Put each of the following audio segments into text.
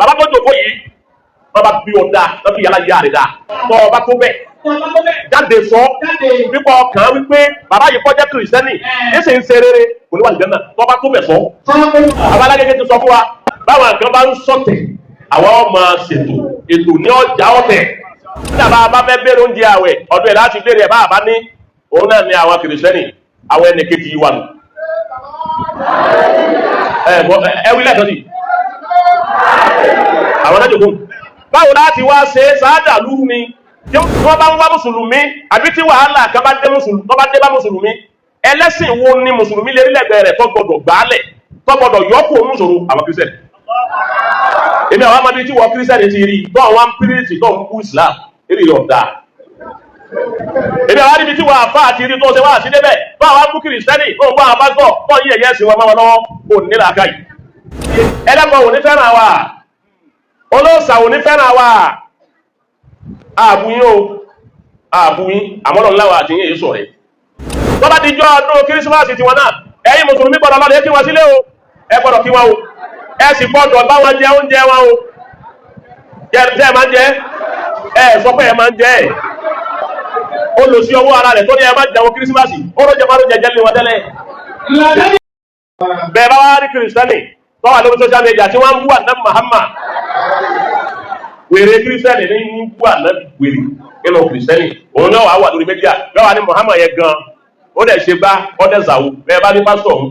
bàbá tó jòkó yìí bàbá bí ọ̀dà lọ́fi yàrá yára rẹ̀ dà tọ́ ọba tó bẹ̀ jáde sọ nípa ọkàn wípé bàbá yìí kọjá kìrìsìtẹ́nì ẹ̀sìn ń ṣe rere kò ní wà lìjẹ́ náà tọ́ ọba tó bẹ̀ sọ. Babalagege ti sọ fún wa báwọn kan bá ń sọ̀tẹ̀ àwọn ọmọ ṣètò ètò ní ọjà ọ̀tẹ̀ nígbà bá fẹ́ bẹ̀rẹ̀ oúnjẹ àwẹ̀ ọdún ẹ̀ láti bẹ̀rẹ̀ bá àbá ní òun náà ní àwọn kìrìsìtẹ́nì àwọn ẹnì kejì yìí wà nù. Ẹwí lẹ́tọ́ sí àwọn náà jòkó báwo láti wá ṣe sáádà lúrú ni tí wọ́n bá ń wá mùsùlùmí àbí tí wàhálà kan bá dé bá mùsùlùmí ẹlẹ́sìn wo ni mùsùlùmí lè rí lẹ́gbẹ̀ẹ́ rẹ̀ tó gbọdọ̀ gbálẹ̀ tó gbọdọ̀ yọ́kù òmùsòrò àwọn kìrìsìtẹ́nì. Èmi àwọn amadé tí wọ́n kìrìsìtẹ́nì ti rí tó àwọn pírìtì tó ń kú Islam èrè ọ̀dà. Èmi àwọn adìbí tí wọ́n àfá àti rí tó ṣe wá sí débẹ̀ tó àwọn mú kìrìsìtẹ́nì tó ń bá àwọn pásítọ̀ tó yí ẹ̀yẹ́ sí wọn máa lọ́wọ́ kò ní làákà yìí. Ẹlẹ́gbọ̀n ò ní fẹ́ràn wa olóòsà ò ní fẹ́ràn wa àbúyín o àbúyín àmọ́nà ńláwà àti yín èyí sọ̀rẹ́. Tó bá di jọ ọdún kírísímásì tiwọn náà ẹ̀yin mùsùlùmí gbọ́dọ̀ lọ́dẹ kí wọ́n sílé o ẹ gbọ́dọ̀ kí wọ́n o ẹ sì gbọ́dọ̀ bá wọn jẹ oúnjẹ wọn o jẹ́ ẹ máa ń jẹ ẹ sọ pé ẹ máa ń jẹ ẹ ó lọ sí ọwọ́ ara rẹ̀ tó ní ẹ máa jẹun kírísímásì ó ló jẹ máa ló jẹ jẹ́ lé wọn tẹ́lẹ̀. Bẹ́ẹ̀ bá wá rí kìrìsìtẹ́nì tó wà lórí social media tí wọ́n ń bú ànábì Muhammad wèrè kìrìsìtẹ́nì ní ń bú ànábì wèrè nínú kìrìsìtẹ́nì òun náà wà lórí media lọ́wọ́ ní Muhammad yẹn gan ó dẹ̀ ṣe gbá ọdẹ zàwù bẹ́ẹ̀ bá ní pásítọ̀ ọ̀hún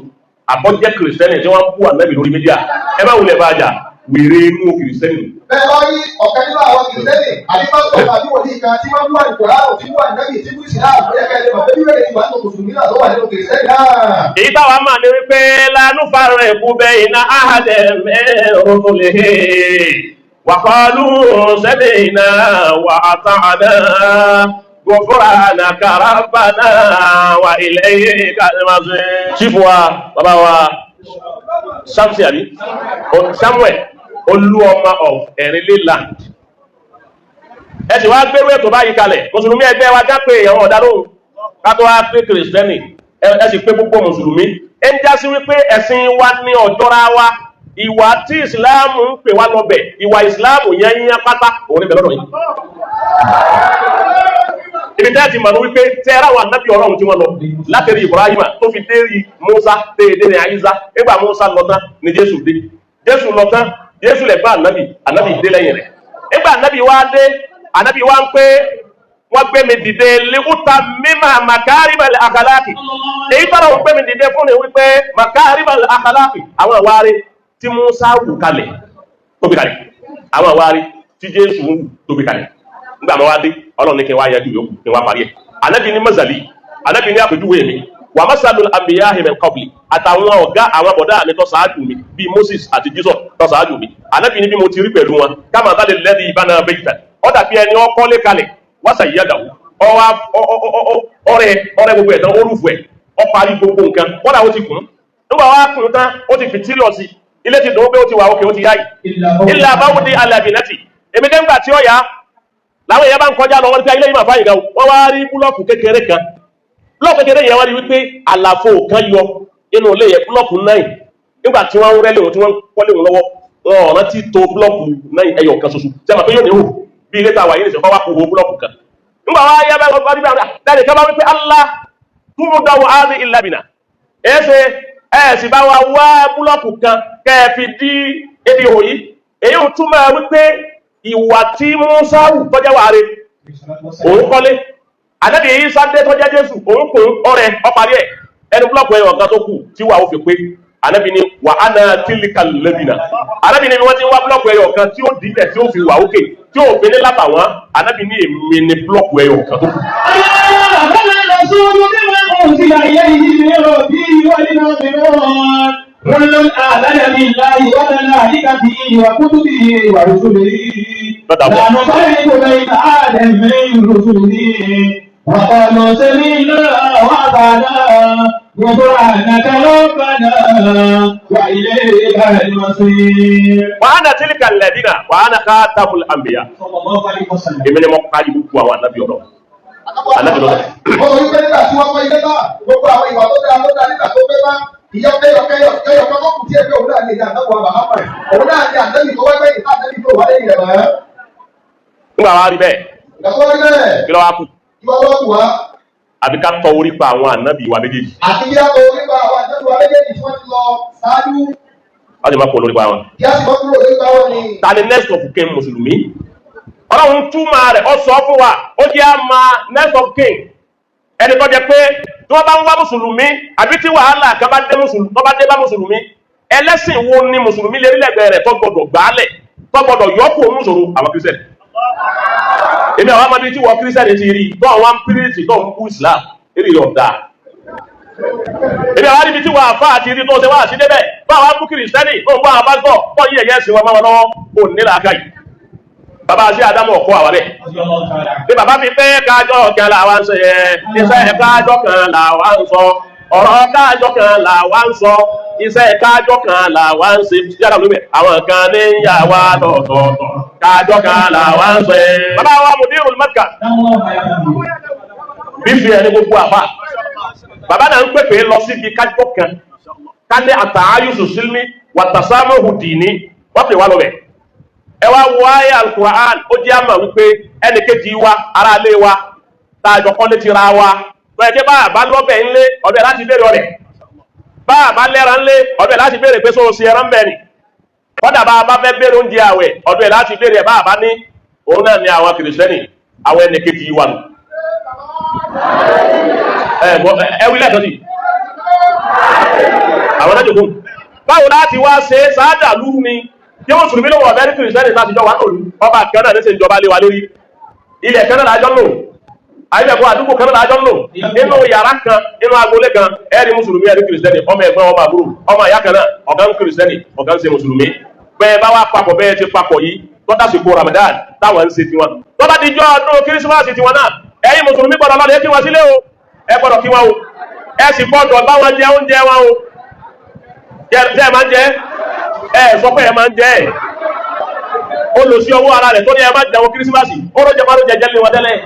àbọ̀jẹ́ kìrìsìtẹ́nì tí wọ́n ń bú ànábì lórí media ẹ bá wulẹ̀ bá a jà wèrè inú kìrìsìtẹ́nì. Bẹ́ẹ̀ bá rí ọ̀kan nínú àwọn kìrìsìtẹ́nì àbí pásítọ̀ tàbí wòlíì kan tí wọ́n ń wà ìkọ̀rá òtí wà nẹ́bì tí kú ìsìláà bóyá ká ẹni bàbá bíbélì ti wà nínú mùsùlùmí náà tó wà nínú kìrìsìtẹ́nì náà. Èyí táwa máa ní wípé lánú fara ẹ̀kú bẹ iná áhàdẹ̀ mẹ́rún tó lè wàkọ́lù sẹ́lẹ̀ iná wà àtàdá غفرانك ربنا وإليك المصير. Chief wa bàbá wa Samson àbí Samuel Olúọmọ of Erinle Land. Ẹ sì wá gbérú ètò báyìí kalẹ̀ mùsùlùmí ẹgbẹ́ wa já pé èèyàn ọ̀dà lóhùn ká tó wá pé kìrìsìtẹ́nì ẹ sì pé púpọ̀ mùsùlùmí ẹ ń já sí wípé ẹ̀sìn wa ní ọ̀jọ́ra wa ìwà tí ìsìláàmù ń pè wá lọ́bẹ̀ ìwà ìsìláàmù yẹn yíyan pátá òun ní bẹ̀rẹ̀ lọ́dọ̀ yìí. Ibi tẹ́ ti mọ̀ ní wípé tẹ́ ẹ ráwọn ànábì Ọlọ́run tí wọ́n lọ láti rí Ibrahima tó fi dé rí Musa déédé ní Ayíza nígbà Musa lọ tán ní Jésù dé Jésù lọ tán Jésù lè bá ànábì dé lẹ́yìn rẹ̀ nígbà ànábì wá dé ànábì wá ń pé wọ́n gbé mi dìde léwúta mímà màkàríbal àkàlákì èyí tọ́rọ wọ́n gbé mi dìde fún mi wípé màkàríbal àkàlákì àwọn àwárí tí Musa wù kalẹ̀ tóbi kalẹ̀ àwọn àwárí tí Jésù wù tóbi kalẹ̀ nígbà máa wá dé Ọlọ́run ní kí n wá yanjú yòókù kí n wá parí ẹ̀ ànábì ní mọ́sálì ànábì ní àpèjúwe mi wà masalul anbiya'i min qabli àtàwọn ọ̀gá àwọn bọ̀dá mi tó ṣáájú mi bíi Moses àti Jesus tó ṣáájú mi ànábì ní bí mo ti rí pẹ̀lú wọn kama bá lè lẹ́dí ìbáná baytan ó dàbí ẹni ọkọ́ lé kalẹ̀ wáṣà ìyàgàwó ọrẹ gbogbo ẹ̀tàn orúfù ẹ̀ ọ parí gbogbo nǹkan kọ́dà ó ti kùn nígbà wá kùn tán ó ti fìtí lọ sí ilé ti dùn pé ó ti wà òkè ó ti yáyì ilẹ̀ àbáwọ̀dé alàbìnẹ́tì èmi dẹ́gbà tí ó yá láwọn èèyàn bá ń kọjá lọ wọ́n ti ilé yìí máa fáyìí gan wọ́n wá rí búlọ́ọ̀kù kékeré kan búlọ́ọ̀kù kékeré yẹn wá rí wípé àlàfo kan yọ inú ilé yẹn búlọ́ọ̀kù 9 nígbà tí wọ́n ń rẹ́lẹ̀ wọn tí wọ́n ń kọ́lé wọn lọ́wọ́ wọn ọ̀rán tí tó búlọ́ọ̀kù 9 ẹyọ kan ṣoṣo tí a máa pé yóò ní hù bí ilé tàwa yìí nìṣẹ́ wá kó wo búlọ́ọ̀kù kan nígbà wá yá bẹ́ẹ̀ wọ́n bá dáadé ká bá wípé Allah túmú dáwọ́ áàdì ìlàbìnà ẹ̀ sì bá wa wá búlọ́ọ̀kù kan kẹ́ fi dí ebi ihò yìí èyí ò túmọ̀ wípé ìwà tí Mùsá wù tọ́jẹ́ wà rẹ̀ òun kọ́lé ànábì yìí sáńdé tọ́jẹ́ Jésù òun kò ọrẹ ọparí ẹ̀ ẹni búlọ́ọ̀kù ẹ̀yọ̀ kan tó kù tí wà ó fi pé ànábì ni wà á na tílíkà lẹ́bìnà ànábì ni wọ́n ti wá búlọ́ọ̀kù ẹ̀yọ̀ kan tí ó dìbẹ̀ tí ó fi wà ókè tí ó fi ní látàwọn ànábì ni èmi ni búlọ́ọ̀kù ẹ̀yọ̀ kan tó kù. كل آمن بالله وملائكته وكتبه ورسله لا نفرق بين أحد من رسله وقالوا سمعنا وأطعنا غفرانك ربنا وإليك المصير. وأنا تلك الذين وأنا خاتم الأنبياء. صلى الله عليه وسلم. èmi ni mo kárí gbogbo àwọn ànábì Ọlọ́run. Ànábì lọ́dọ̀. Ó sọ wípé nígbà tí wọ́n pẹ́ ilé náà gbogbo àwọn ìwà tó dáa nígbà tó pé bá ìyá kẹyọ kan tó kù tí ẹgbẹ́ òun náà ní ìyá àtàwọn àbáhámà òun náà ní àtẹ́bí tó wáyé ìta àtẹ́bí tó wà lẹ́yìn rẹ̀ mọ́. Nígbà wa rí bẹ́ẹ̀. Ìgbàgbọ́ rí bẹ́ẹ̀. Kí ló wá kù? Ìgbà wọ́n kù wá. Àbí ká tọ orí pa àwọn ànábì wa méjèèjì. Àti bí a tọ orí pa àwọn ànábì wa méjèèjì tí wọ́n ti lọ ṣáájú. Wọ́n ti máa pọ̀ lórí pa wọn. Ìyá sì mọ́ kúrò lórí pa wọn ni. Ta ni next of kin Mùsùlùmí? Ọlọ́run túmọ̀ rẹ̀ ó sọ fún wa ó jẹ́ àmà next of kin. Ẹni tó jẹ pé tí wọ́n bá ń wá Mùsùlùmí àbí tí wàhálà kan bá dé bá Mùsùlùmí ẹlẹ́sìn wo ni Mùsùlùmí lè rí lẹ́gbẹ̀ẹ́ rẹ̀ tó gbọdọ̀ gbálẹ̀ tó gbọdọ̀ yọkù òun ṣòro àwọn kírísítẹ̀nì. Èmi àwọn amadi tí wọ́n kírísítẹ̀nì ti rí tó àwọn pírítì tó ń kú Islam eré rẹ̀ ọ̀dà. Èmi àwọn níbi tí wọ́n àfa àti rí tó ṣe wá àti débẹ̀ tó àwọn kú kírísítẹ̀nì tó ń bá àwọn bá gbọ́ tó yí ẹ̀yẹ́ sí wọn máa lọ́wọ́ kò nílà akáyì. Bàbá ṣe Ádámù ọkọ àwa rẹ̀. Bí bàbá fi pé kájọ́ kan làwa ń sọ yẹn, iṣẹ́ kájọ́ kan làwa ń sọ, ọ̀rọ̀ kájọ́ kan làwa ń sọ, iṣẹ́ kájọ́ kan làwa ń ṣe. Yàrá olóògbé, àwọn kan ní yà wá lọ́tọ̀ọ̀tọ̀, kájọ́ kan làwa ń sọ yẹn. Bàbá wa Mudirul Markaz. Bí fi ẹni gbogbo àbá. Bàbá náà ń pèpè lọ síbi kájọ́ kan, ká ní àtàáyùsù sílmí, wàtàsámọ́hù dìní, wọ́n pè wá lọ bẹ̀. Ẹ wá wo ayé Al-Qur'an ó jẹ́ àmà wípé ẹnì kejì wa ará ilé wa tá a jọ kọ́ létí ra wa tó yẹ kí bá àbá lọ́bẹ̀ ńlé ọbẹ̀ láti béèrè ọ̀rẹ́ bá àbá lẹ́ra ńlé ọbẹ̀ láti béèrè pé sóò sí ẹran bẹ́ẹ̀ ni kọ́dà bá a bá fẹ́ béèrè oúnjẹ àwẹ̀ ọbẹ̀ láti béèrè bá àbá ní òun náà ni àwọn kìrìsìtẹ́nì àwọn ẹnì kejì wa nù. Ẹ wí lẹ́tọ́ sí àwọn náà jòkó báwo láti wá ṣe sáádà lúrú ni tí wọ́n sùn mí lọ́wọ́ ọ̀bẹ́ ní kìrìsìtẹ́nì láti jọ wà lórí ọba kan náà ní ṣe ìjọba lé wa lórí ilẹ̀ kan náà lájọ́ lò àyẹ̀kọ́ àdúgbò kan náà lájọ́ lò nínú yàrá kan nínú agboolé kan ẹ̀rí mùsùlùmí ẹ̀rí kìrìsìtẹ́nì ọmọ ẹ̀gbọ́n ọmọ àbúrò ọmọ ìyá kan náà ọ̀gá ń kìrìsìtẹ́nì ọ̀gá ń ṣe mùsùlùmí bẹ́ẹ̀ bá wá papọ̀ bẹ́ẹ̀ ti papọ̀ yìí tọ́tàsìkò Ramadan táwọn ń ṣe tiwọn tó bá dijọ́ ọdún kírísímàsì tiwọn náà ẹ̀yin mùsùlùmí gbọ́dọ̀ lọ́dẹ kí wọ́n sílé o ẹ gbọ́dọ̀ kí wọ́n o ẹ sì gbọ́dọ̀ bá wọn jẹ oúnjẹ wọn o jẹ́ ẹ máa ń jẹ ẹ sọ pé ẹ máa ń jẹ ẹ ó lọ sí ọwọ́ ara rẹ̀ tó ní ẹ máa jẹun kírísímàsì ó ló jẹ máa ló jẹ jẹ́ lé wọn tẹ́lẹ̀.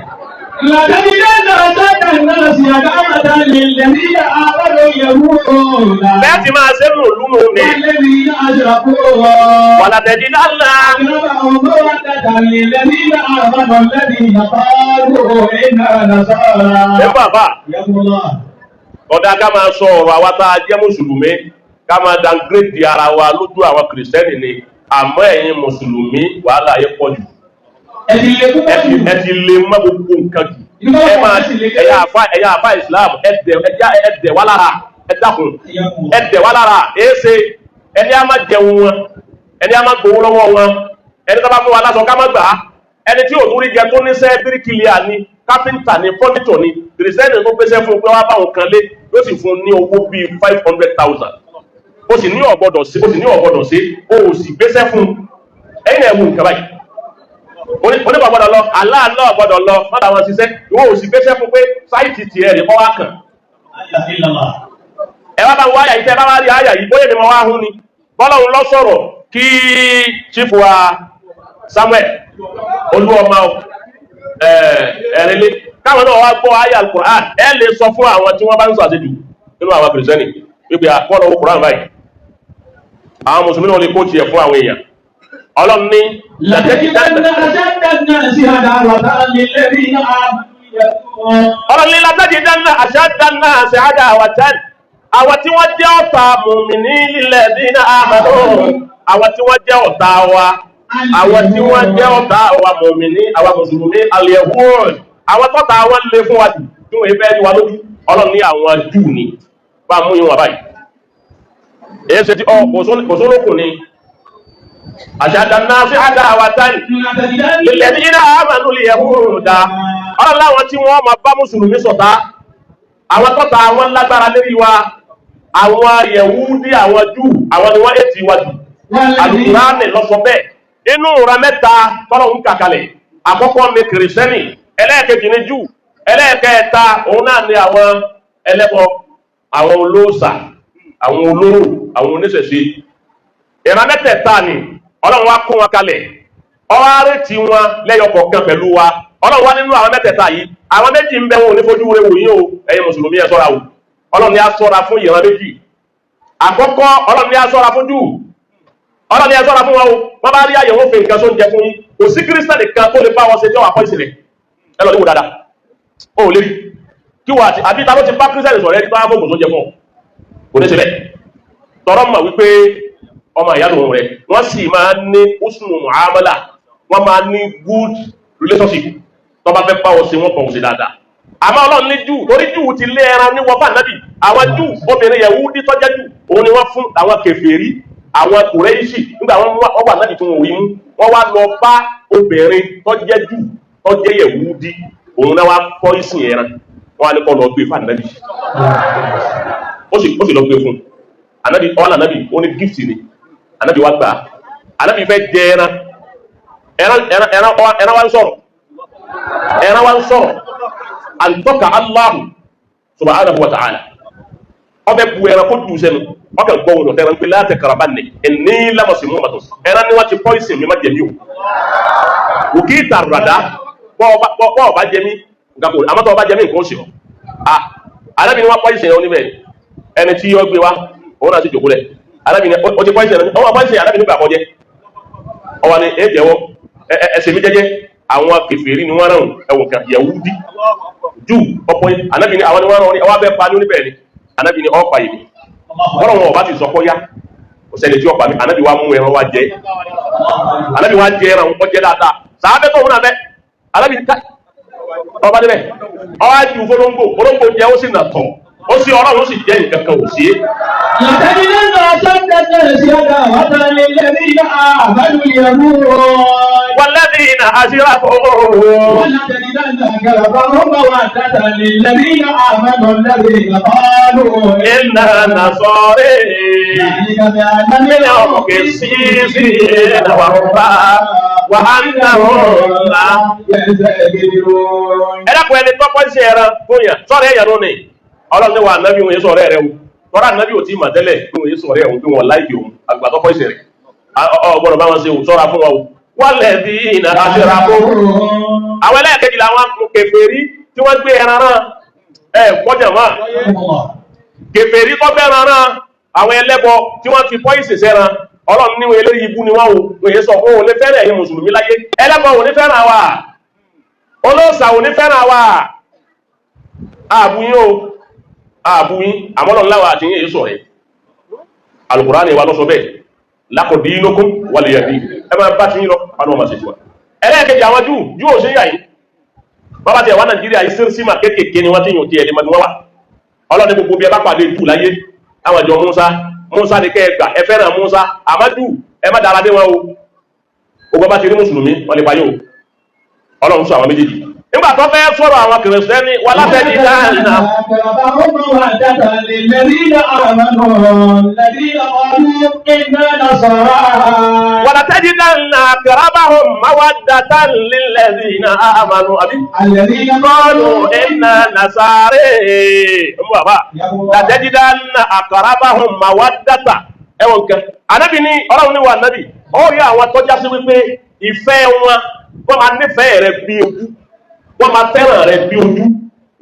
Bẹ́ẹ̀ ti máa ṣe nù lúmù ní. Wàlàtẹ̀dí lálá. Ẹ bàbá, ọ̀dà ká máa sọ ọ̀rọ̀ àwa tá a jẹ́ Mùsùlùmí, ká máa downgrade ara wa lójú àwọn Kìrìsìtẹ́nì ni, àmọ́ ẹ̀yin Mùsùlùmí wàhálà yẹ pọ̀ jù. Ẹ ti lè mọ gbogbo nǹkan jù. Ẹ̀yà àfá ìsìláàmù ẹ̀dẹ̀ wá lára ẹ̀dàkùn ẹ̀dẹ̀ wá lára èéṣe ẹni a máa jẹun wọn ẹni a máa gbowó lọ́wọ́ wọn ẹni tó bá fún wa lásán ká má gbà á ẹni tí ò tún rí jẹ tó níṣẹ́ bíríkìlíà ni kápẹ́ńtà ni fọ́nítọ̀ ni kìrìsìtẹ́nì tó gbéṣẹ́ fún pé wá báwọn kan lé ló sì fún ní owó bíi 500,000 ó sì ní ọ̀gbọ́dọ̀ sí ó sì gbéṣẹ́ fún ẹ̀yìn ẹ̀wù nǹkan báyìí onígbà gbọ́dọ̀ lọ aláàlọ́ gbọ́dọ̀ lọ mọ́ta wọn ṣiṣẹ́ ìwọ òsì gbéṣẹ́ fún pé sáìtì ti ẹ̀rẹ̀ kọ́ wá kàn ẹwà bá wáyà ìtẹ́ bá wá rí àyà yìí bóyá ni mo wá hún ni bọ́lọ́run lọ sọ̀rọ̀ kí chifu wa Samuel olúọmọ ẹ̀rẹ́lé káwọn náà wá gbọ́ àyà Al-Qur'an ẹ lè sọ fún àwọn tí wọ́n bá ń sọ àṣejù nínú àwọn kìrìsìtẹ́nì wípé àkọọ́lọ̀ owó Qur'an báyìí àwọn mùsùlùmí náà lè kó tiẹ̀ fún àwọn èèyàn Ọlọ́run ní látàjídánná àṣádánná àṣẹ àdáwàtán àwọn tí wọ́n jẹ́ ọ̀tá mùmìní lílẹ̀ dínà àmàlò àwọn tí wọ́n jẹ́ ọ̀tá wa àwọn tí wọ́n jẹ́ ọ̀tá wa mùmìní àwọn mùsùlùmí al-Yahud àwọn tọ́ta wọn lè fún wa jù tí wọ́n fẹ́ rí wa lójú Ọlọ́run ní àwọn Júù ní bá mú yín wà báyìí èyí ṣe tí kò sólókùn ni àṣàdánná sí àdáwàtán lílẹ̀ dínà àmàlò al-Yahud ọ̀rọ̀ láwọn tí wọ́n máa bá mùsùlùmí ṣọ̀tá àwọn tọ́ta àwọn lágbára lérí wa àwọn Yẹ̀húdí àwọn Júù àwọn ni wọ́n ètì wájú Al-Qur'ani ló sọ bẹ́ẹ̀ inú ra mẹ́ta tọ́rọ ń kàkalẹ̀ àkọ́kọ́ ni kìrìsìtẹ́nì ẹlẹ́ẹ̀kejì ni Júù ẹlẹ́ẹ̀kẹta òun náà ni àwọn ẹlẹ́bọ àwọn olóòṣà àwọn olóró àwọn oníṣẹ̀ṣe ìran mẹ́tẹ̀ẹ̀ta ni Ọlọ́run wá kó wọn kalẹ̀ ọwọ́ àrètí wọn lẹ́yọ kọ̀ọ̀kan pẹ̀lú wa Ọlọ́run wá nínú àwọn mẹ́tẹ̀ẹ̀ta yìí àwọn méjì ń bẹ wọn ò ní fojú rẹ̀ wòyí o ẹ̀yin mùsùlùmí ẹ ṣọ́ra o Ọlọ́run ni a ṣọ́ra fún ìran méjì àkọ́kọ́ Ọlọ́run ní a ṣọ́ra fún Júù, Ọlọ́run ní a ṣọ́ra fún wọn o, wọ́n bá rí àyẹ̀wò fẹ́ nǹkan tó ń jẹ fún yín, kò sí kírísítẹ́nì kan tó lè bá wọn ṣe jọ́ àpọ́ ìsìnlẹ̀ ẹ lọ níwò dáadáa ó lè rí kí wọ́n àti ta ló ti bá kírísítẹ́nì sọ̀rọ̀ ẹni tó wá fóògùn tó jẹ fún ọ kò ní ṣe bẹ́ẹ̀ tọrọ mọ̀ wípé ọmọ ìyá lòun rẹ̀ wọ́n sì máa ní husnu muamala, wọ́n máa ní good relationship tó bá fẹ́ pàwọ́ sí wọn kàn sí dáadáa. Àmọ́ Ọlọ́run ní Júù torí Júù ti lé ẹran ní wọ́fà nábì, àwọn Júù obìnrin Yẹhudi tó jẹ́ Júù òun ni wọ́n fún àwọn kèfèrí àwọn Kùrẹ́ṣì nígbà wọ́n wà nábì tí wọ́n rí mú wọ́n wá lọ bá obìnrin tó jẹ́ Júù tó jẹ́ Yẹhudi òun náà wá fọ́ ìsìn ẹran wọ́n á ní kọ́ lọ gbé fún ànábì ó sì lọ gbé fún ànábì ọ̀là ànábì ó ní gift ni ànábì wá gbà ànábì fẹ́ jẹ ẹran wá ń sọ̀rọ̀ àǹtọ́ka Allahu subhanahu wa ta'ala ọbẹ̀ bu ẹran kó jù sẹ́nu ọkẹ̀ gbọ́ wọn tẹ́ran pé láti karaba nì ẹni lámọ̀sí mú mọ̀tò ẹran ni wọ́n ti pọ́ìsì mi má jẹ mí o òkè ìtàràdá bọ́ ọba jẹ mí gàpò àmọ́tọ́ ọba jẹ mí nǹkan ó sì ọ́ alábi ni wọ́n pọ́ìsì ẹ̀rọ níbẹ̀ ẹni tí yọ gbé wa òun náà sì jòkó lẹ̀ alábi ni ó ti pọ́ìsì ẹ̀rọ ọwọ́ pọ́ìsì alábi nígbà kọjẹ ọwọ́ ni ẹ jẹ́wọ́ ẹsẹ̀ mi jẹ́jẹ́ àwọn kèfèrí ni wọ́n rán ẹ̀wọ̀n kan Yẹhudi Júù ọ̀pọ̀ anábì ni àwọn ni wọ́n rán ọwọ́ abẹ́ pa ní oníbẹ̀ẹ́ ni anábì ni ọ̀pá yìí ọ̀rọ̀ wọn ọba ti sọ kọ́ yá ọ̀sẹ̀lẹ̀ tí ọ̀pá mi anábì wa mú ẹran wa jẹ anábì wa jẹ ẹran wọn jẹ dáadáa sàábẹ́ tó wọn abẹ́ anábì ká ọba débẹ̀ ọwọ́ àti olóńgbò jẹ ó sì nà tọ̀ ó sì ọ̀rọ̀ ó sì jẹ́ nǹkan kan ò sí. والذين أشركوا للذين آمنوا الذين قالوا إنا نصارى منهم قسيسين ورهبان وأنهم لا يستكبرون. ẹ̀rọ ẹni tọ́pọ̀ ṣe ẹran fún yàn sọ̀rọ̀ ẹ̀yàn ló ní Ọlọ́run ní wa ànábì wọn yé sọ̀rọ̀ ẹ̀rẹ̀ o tọ́ra ànábì ò tí mà tẹ́lẹ̀ bí wọn yé sọ̀rọ̀ ẹ̀ o bí wọn láìkì òun àgbà tọ́pọ̀ ṣe rẹ̀ ọgbọ́dọ̀ bá wọn ṣe o sọ́ra fún wa o والذين أشركوا àwọn ẹlẹ́ẹ̀kejì làwọn kèfèrí tí wọ́n gbé ẹran náà kọjá máa kèfèrí tó bẹ́ ẹran náà àwọn ẹlẹ́bọ tí wọ́n fi pọ́ìsì sẹ́ran Ọlọ́run níwọ̀n eléyìí ibú ni wọ́n ò yẹ sọ fún òun lè fẹ́ràn ẹ̀yin mùsùlùmí láyé ẹlẹ́bọ ò ní fẹ́ràn wa olóòsà ò ní fẹ́ràn wa àbúyín o àbúyín àmọ́lọ́n láwà àti yín èyí sọ rẹ̀ Al-Qur'ani wa ló sọ bẹ́ẹ̀ lákòdí inúkún wọlé ẹ̀bí ẹ máa bá ti yín lọ pàdé ọmọ ṣètìwà ẹlẹ́ẹ̀kejì àwọn Júù ò sí yà yìí bàbá tí ẹ̀wà Nàìjíríà yìí sírísímà kéékèèké ni wọ́n ti yàn tí ẹ̀lẹ́mọ̀ ni wọ́n wà Ọlọ́run gbogbo bí ẹ bá pàdé Júù láyé àwọn ìjọ Musa ní kẹ́ẹ̀gbà ẹ fẹ́ràn Musa àmọ́ Júù ẹ má dára dé wọn o ogun bá ti rí mùsùlùmí wọ́n lè payó Ọlọ́run sọ àwọn méjèèjì nígbà tó fẹ́ sọ̀rọ̀ àwọn Kìrìsìtẹ́nì wà látẹ́ni dáadáa ولتجدن أقربهم مودة للذين آمنوا الذين قالوا إنا نصارى لتجدن أقربهم مودة ẹwọn nǹkan Ànábì ní Ọlọ́run ní wa Ànábì ó rí àwọn tó já sí wípé ìfẹ́ wọn wọ́n máa nífẹ̀ẹ́ rẹ̀ bí ojú wọ́n máa fẹ́ràn rẹ̀ bí ojú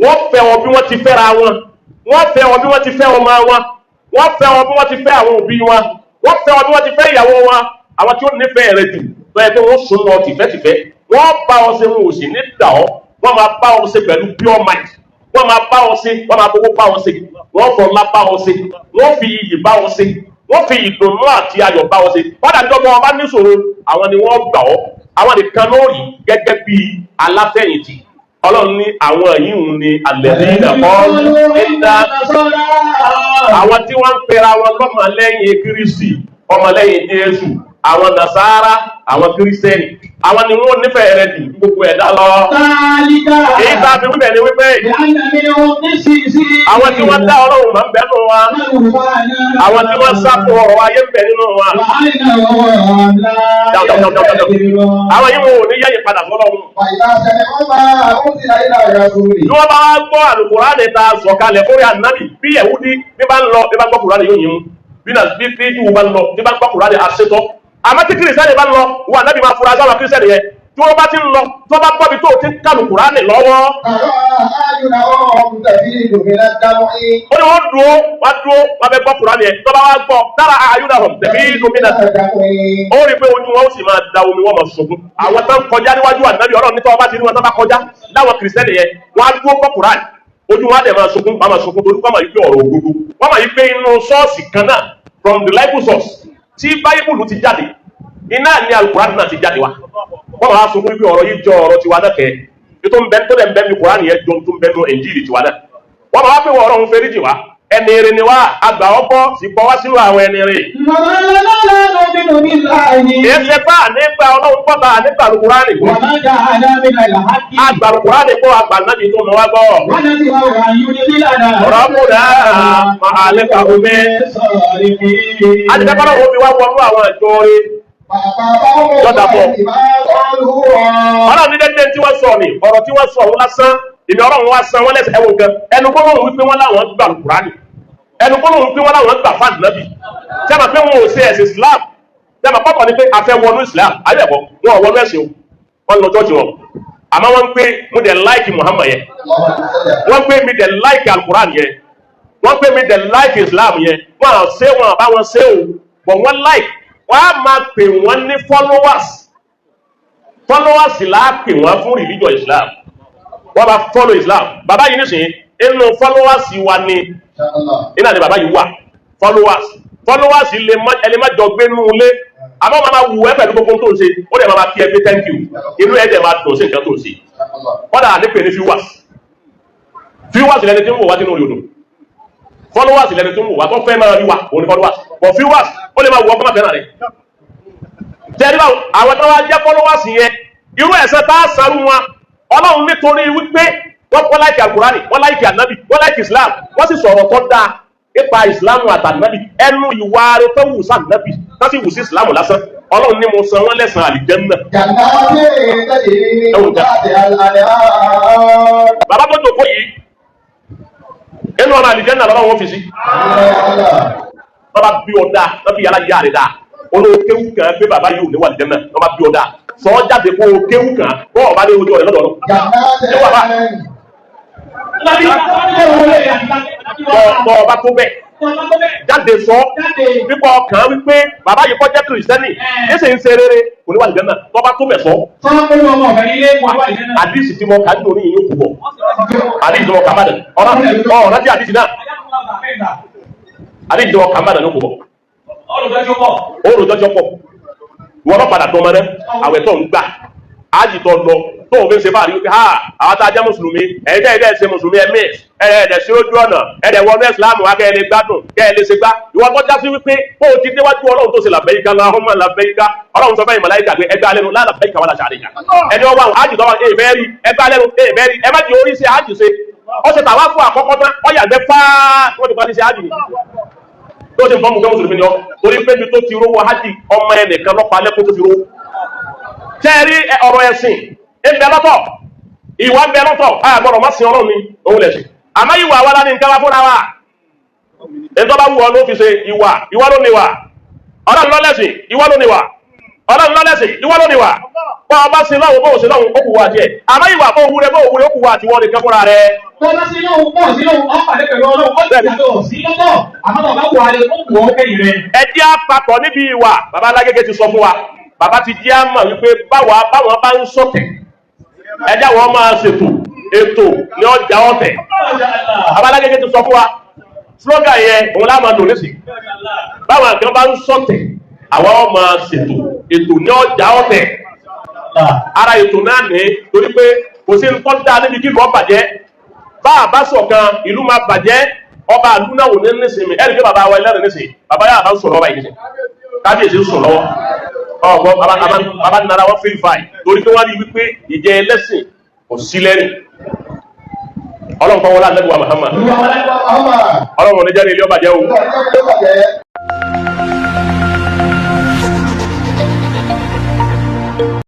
wọ́n fẹ́ wọn bí wọ́n ti fẹ́ra wọn wọ́n fẹ́ wọn bí wọ́n ti fẹ́ ọmọ wọn wọ́n fẹ́ wọn bí wọ́n ti fẹ́ àwọn òbí wọn wọ́n fẹ́ wọn bí wọ́n ti fẹ́ ìyàwó wọn àwọn tí ó nífẹ̀ẹ́ rẹ̀ jù tó yẹ pé wọ́n sún lọ tìfẹ́tìfẹ́ wọ́n bá wọn ṣe wọn ò sì ní dà ọ́ wọ́n máa bá wọn ṣe pẹ̀lú pure mind wọ́n máa bá wọn ṣe wọ́n máa gbogbo bá wọn ṣe wọ́n fọlá bá wọn ṣe wọ́n fi iyì bá wọn ṣe wọ́n fi ìdùnnú àti ayọ̀ bá wọn ṣe wọ́n dàbí ọgbọ́n wọn bá níṣòro àwọn ni wọ́n gbà ọ́ àwọn nìkan lórí gẹ́gẹ́ bí aláfẹ̀yìntì Ọlọ́run ní àwọn yìí ń ní àlẹ́rí ìdàpọ̀ nígbà àwọn tí wọ́n ń pera wọn lọ́mọ lẹ́yìn Kristi ọmọ lẹ́yìn Jésù àwọn Nasara àwọn Kristẹni àwọn ni wọ́n nífẹ̀ẹ́ rẹ̀ jù gbogbo ẹ̀dá lọ. Èyí tá a fi wíbẹ̀ ni wípé àwọn tí wọ́n dá Ọlọ́run máa ń bẹ nínú wa àwọn tí wọ́n sá fún ọ̀rọ̀ ayé ń bẹ nínú wa. Àwọn yìí wọn ò ní yẹ̀yìn padà fọ́lọ́run. Bí wọ́n bá wá gbọ́ Al-Qur'ani ta sọ̀kalẹ̀ kórè ànábì bí Yẹhudi bí bá ń lọ bí bá gbọ́ Kùránì yóò yín mú bí Júù bá ń lọ bí bá gbọ́ Kùránì àṣetọ́. Àmọ́ tí Kristaini bá ń lọ wà nábì máa fura sáwọn Kristaini yẹn tí wọ́n bá ti ń lọ tó bá gbọ́ bí tó ti ń kàlù Kùránì lọ́wọ́. ó ní wọ́n dúró wọ́n fẹ́ gbọ́ Kùránì yẹn tó bá wá gbọ́ tára àyùnà hàn tẹ̀bí lómìnà. ó rí i pé ojú wọn ó sì máa da omi wọn máa sọkún. àwọn tó ń kọjá níwájú Ànábì Ọlọ́run nítorí wọn bá ti rí wọn tó bá kọjá láwọn Kìrìsìtẹ́nì yẹn wọ́n á dúró gbọ́ Kùránì ojú wọn á dẹ̀ máa sọkún torí wọ́n máa yí pé ọ̀rọ̀ òdodo wọ́n máa yí pé inú ṣọ́ọ̀ṣì kan náà from the Bible source tí Báíbùlù ti jáde iná ní Al-Qur'an náà ti jáde wá wọ́n máa sọ fún ibi ọ̀rọ̀ yìí jọ ọ̀rọ̀ tiwa náà kẹ́ tó ń bẹ tó dẹ̀ ń bẹ ní Qur'an yẹn jọ tó ń bẹ ní Injili tiwa náà wọ́n máa pè wọ́n ọ̀rọ̀ ń fẹ́rí jì wá ẹni rẹ̀ ni wá àgbà ọgbọ́ sì pọ̀ wá sínú àwọn ẹni rẹ̀. èsì pa nípa Ọlọ́run pọ̀ta nípa Al-Qur'an àgbà Al-Qur'an kọ́ àgbà náà ti tó mọ́ wá gbọ́. ọ̀rọ̀ kúrò máa lẹ́ka omi. àdìgbẹ́kọ̀ọ́ wo fi wá wọnú àwọn ìjọ rẹ̀. Lọ́dà bọ̀. Ọlọ́run ní dédé tí wọ́n sọ ni ọ̀rọ̀ tí wọ́n sọ òun lásán ìní Ọlọ́run wá san wọ́n lẹ́sẹ̀ ẹ̀wọ̀n kan ẹnu gbọ́dọ̀ wípé wọ́n láwọn gbà Kùránì ẹnu gbọ́dọ̀ wípé wọ́n láwọn gbà fáàdì nábì sẹ́mi pé wọn ò ṣe ẹ̀sìn Islam sẹ́mi pọ́pọ̀ ni pé a fẹ́ wọnú Islam ayẹ̀bọ̀ wọn ò wọnú ẹ̀sìn wọn lọ chọ́ọ̀chì wọn àmọ́ wọ́n ń pé mo dẹ̀ láìkì Muhammad yẹn wọ́n pé mi dẹ̀ láìkì Al-Qur'an yẹn wọ́n pé mi dẹ̀ láìkì Islam yẹn wọ́n à ṣe wọn àbá wọn ṣe o bọ̀ wọ́n láìkì wọ́n á máa pè wọ́n ní followers là á pè wọ́n fún religion Islam wọ́n bá follow Islam bàbá yìí nísìnyí inú followers wa ni iná ni bàbá yìí wà followers ẹni má jọ gbé nú ilé àmọ́ máa wù ẹ́ pẹ̀lú gbogbo tó ń ṣe ó dẹ̀ máa kí ẹ pé thank you inú ẹ̀ dẹ̀ máa dùn sí nǹkan tó ń ṣe wọ́n dà ní pè ní viewers lẹni tí ń wò wá sínú olùdó followers lẹni tí ń wò wá tó fẹ́ máa rí wa òun ni followers but viewers ó lè máa wù ọkọ̀ máa fẹ́ràn rẹ̀ tẹ́lifà àwọn tó wá jẹ́ followers yẹn irú ẹ̀sẹ̀ tá a sàrú wọn Ọlọ́run nítorí wípé wọ́n kọ́ láìkì Al-Qur'ani wọ́n láìkì ànábì wọ́n láìkì Islam wọ́n sì sọ̀rọ̀ tó dáa nípa Islam àtànábì ẹnu ìwà rẹ̀ tó wù sí ànábì tó sì wù sí Islam lásán Ọlọ́run ní mo san wọ́n lẹ́san àlìjẹ́nnà. Bàbá tó jòkó yìí inú ọ̀nà àlìjẹ́nnà lọ́wọ́ wọn fi sí. Bàbá bí ọ̀dà wọ́n fi yàrá yá rẹ̀ dáa olóòkéwù kan pé bàbá yìí ò ní wà àlìjẹ́nnà wọ́n bá bí ọ̀dà sọ jáde kó o kéwù kan bọ́ ọ̀bá ní ojú ọ̀rẹ́ lọ́dọ̀ ọ̀rọ̀. Bọ́ ọba tó bẹ̀ jáde sọ pípọ̀ ọkàn wípé bàbá yìí kọ́ jẹ́ kìrìsìtẹ́nì ẹsẹ̀ ń ṣe rere kò ní wà nìkan náà tọ́ba tó bẹ̀ sọ. Àdìsí tí mo kà ní orí yìí yóò kú bọ̀ àdìsí tí mo kà bàdàn ọ̀rọ̀ tí àdìsí náà àdìsí tí mo kà bàdàn yóò kú bọ̀. Olùjọ́jọ́ pọ̀ wọ́n bá padà tọmọ rẹ àwẹ̀ tó ń gbà ájì tó lọ tó ń fi ṣe báyìí wípé ha àwọn tá a jẹ́ mùsùlùmí ẹ̀yin tẹ́ ẹ̀ ṣe mùsùlùmí ẹ̀mí ẹ̀ẹ́dẹ̀ sí ojú ọ̀nà ẹ̀ẹ́dẹ̀ wọnú ìsìlámù wa kẹ́ẹ̀ lè gbádùn kẹ́ẹ̀ lè ṣe gbá ìwọ tó já sí wípé ó ti déwájú Ọlọ́run tó ṣe làbẹ́yíká Allahumma làbẹ́yíká Ọlọ́run sọ fẹ́yìn màláíkà pé ẹgbẹ́ alẹ́nu làbẹ́yíká wà láṣà àdéjà ẹni ọba àwọn ájì tọ́wọ́ èèbẹ́rì ẹgbẹ́ alẹ́nu èèbẹ́rì ẹ má di orí ṣe ájì ṣe ó ṣe tàwa fún àkọ́kọ́ tán ó yàgbẹ́ fáá wọ́n ti parí ṣe ájì tó ṣe fọ́ọ̀mù kẹ́ mùsùlùmí ni ọ torí pé mi tó ti rówó ájì ọmọ ẹnìkan lọ́pàá lẹ́kọ́ tó fi rówó tẹ́rí ọ̀rọ̀ ẹ̀sìn ẹgbẹ́ lọ́tọ̀ ìwà ń bẹ lọ́tọ̀ àgbọ̀rọ̀ má sin Ọlọ́run ni òun lẹ̀sìn àmọ́ ìwà wa lá ní nǹkan wá fúnra wa ẹ̀tọ́ bá wù ọ ló fi ṣe ìwà ló níwà Ọlọ́run lọ́lẹ́sìn ìwà ló níwà Ọlọ́run lọ́lẹ́sìn ìwà ló níwà bọ́ ọba sin lọ́wọ́ bó ṣe lọ́wọ́ ó kù wá díẹ̀ àmọ́ ìwà bó wúre ó kù wá àti wọ́n nìkan fúnra rẹ̀. Bọ́lá sí lóhun pọ̀ sí lóhun ọ̀pàdé pẹ̀lú Ọlọ́run ó ti yàtọ̀ sí lọ́tọ̀ àmọ́ bàbá wà lè ó kù ọ́ kẹ́yìn rẹ̀. Ẹ jẹ́ àpapọ̀ níbi ìwà Babalagege ti sọ fún wa bàbá ti jẹ́ àmọ̀ wípé báwọn bá ń sọ̀tẹ̀ ẹjẹ́ àwọn máa ṣètò ètò ní ọjà ọ̀tẹ̀ Babalagege ti sọ fún wa slogan yẹn òun láà máa lò lẹ́sì báwọn kan bá ń sọ̀tẹ̀ àwọn máa ṣètò ètò ní ọjà ọ̀tẹ̀ ara ètò náà ní torí pé kò sí nǹkan dá níbi kí ìlú ọ̀bàjẹ́ bá a bá ṣọ̀kan ìlú máa bàjẹ́ ọba àdúnà wò ní nísìnyí ẹ̀rí pé bàbá wa ẹlẹ́rìí nísìnyí bàbá yàrá bá ń sọ̀rọ̀ ọba yìí nísìnyí kábíyèsí ń sùn lọ́wọ́ ọgbọ́n bàbá nara wọ́n feel fine torí pé wọ́n rí wípé ìjẹ ẹlẹ́sìn kò sí lẹ́rìn Ọlọ́run kọ́ wọlé àlẹ́bùwà Muhammad Ọlọ́run ní jẹ́ ní ilé ọbàjẹ́ o.